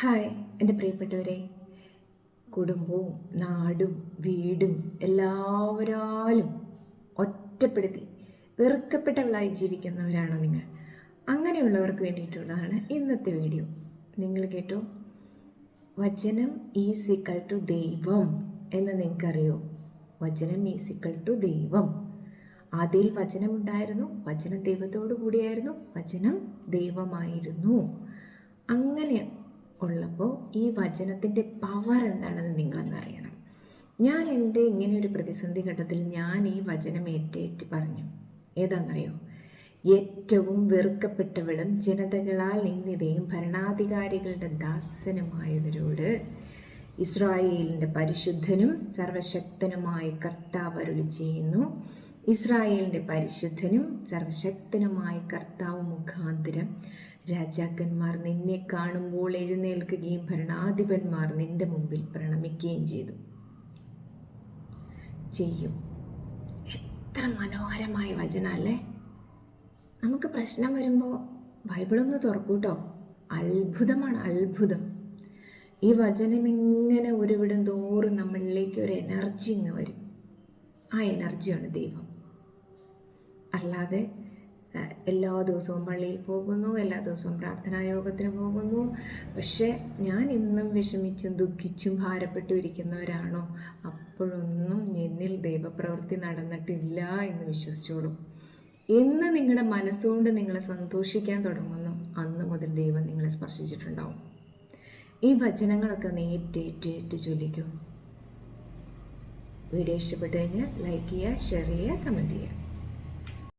Hi എൻ്റെ പ്രിയപ്പെട്ടവരെ, കുടുംബവും നാടും വീടും എല്ലാവരാലും ഒറ്റപ്പെടുത്തി വെറുക്കപ്പെട്ടവളായി ജീവിക്കുന്നവരാണോ നിങ്ങൾ? അങ്ങനെയുള്ളവർക്ക് വേണ്ടിയിട്ടുള്ളതാണ് ഇന്നത്തെ വീഡിയോ. നിങ്ങൾ കേട്ടോ, വചനം ഈസ് ഈക്വൽ ടു ദൈവം എന്ന് നിങ്ങൾക്കറിയോ? വചനം ഈസ് ഈക്വൽ ടു ദൈവം. ആദിയിൽ വചനമുണ്ടായിരുന്നു, വചനം ദൈവത്തോടു കൂടിയായിരുന്നു, വചനം ദൈവമായിരുന്നു. അങ്ങനെ ഉള്ളപ്പോൾ ഈ വചനത്തിൻ്റെ പവർ എന്താണെന്ന് നിങ്ങളെന്നറിയണം. ഞാൻ എൻ്റെ ഇങ്ങനെയൊരു പ്രതിസന്ധി ഘട്ടത്തിൽ ഞാൻ ഈ വചനം ഏറ്റേറ്റ് പറഞ്ഞു. ഏതാണെന്നറിയോ? ഏറ്റവും വെറുക്കപ്പെട്ടവളും ജനതകളാൽ നിന്ദിതയും ഭരണാധികാരികളുടെ ദാസനുമായവരോട് ഇസ്രായേലിൻ്റെ പരിശുദ്ധനും സർവശക്തനുമായ കർത്താവ് അരുളി ചെയ്യുന്നു. ഇസ്രായേലിൻ്റെ പരിശുദ്ധനും സർവശക്തനുമായ കർത്താവ് മുഖാന്തരം രാജാക്കന്മാർ നിന്നെ കാണുമ്പോൾ എഴുന്നേൽക്കുകയും ഭരണാധിപന്മാർ നിന്റെ മുമ്പിൽ പ്രണമിക്കുകയും ചെയ്യും. എത്ര മനോഹരമായ വചനമല്ലേ! നമുക്ക് പ്രശ്നം വരുമ്പോൾ ബൈബിളൊന്ന് തുറക്കൂട്ടോ. അത്ഭുതമാണ്, അത്ഭുതം. ഈ വചനം ഇങ്ങനെ ഉരുവിടും തോറും നമ്മളിലേക്ക് ഒരു എനർജി ഇങ്ങ് വരും. ആ എനർജിയാണ് ദൈവം. അല്ലാതെ എല്ലാ ദിവസവും പള്ളിയിൽ പോകുന്നു, എല്ലാ ദിവസവും പ്രാർത്ഥനായോഗത്തിന് പോകുന്നു, പക്ഷേ ഞാൻ ഇന്നും വിഷമിച്ചും ദുഃഖിച്ചും ഭാരപ്പെട്ടും ഇരിക്കുന്നവരാണോ? അപ്പോഴൊന്നും എന്നിൽ ദൈവപ്രവൃത്തി നടന്നിട്ടില്ല എന്ന് വിശ്വസിച്ചോളൂ. എന്ന് നിങ്ങളുടെ മനസ്സുകൊണ്ട് നിങ്ങളെ സന്തോഷിക്കാൻ തുടങ്ങുന്നു, അന്ന് മുതൽ ദൈവം നിങ്ങളെ സ്പർശിച്ചിട്ടുണ്ടാവും. ഈ വചനങ്ങളൊക്കെ ഒന്ന് ഏറ്റേറ്റ് ചൊല്ലിക്കൂ. വീഡിയോ ഇഷ്ടപ്പെട്ടു കഴിഞ്ഞാൽ ലൈക്ക് ചെയ്യുക, ഷെയർ ചെയ്യുക, കമൻറ്റ് ചെയ്യുക.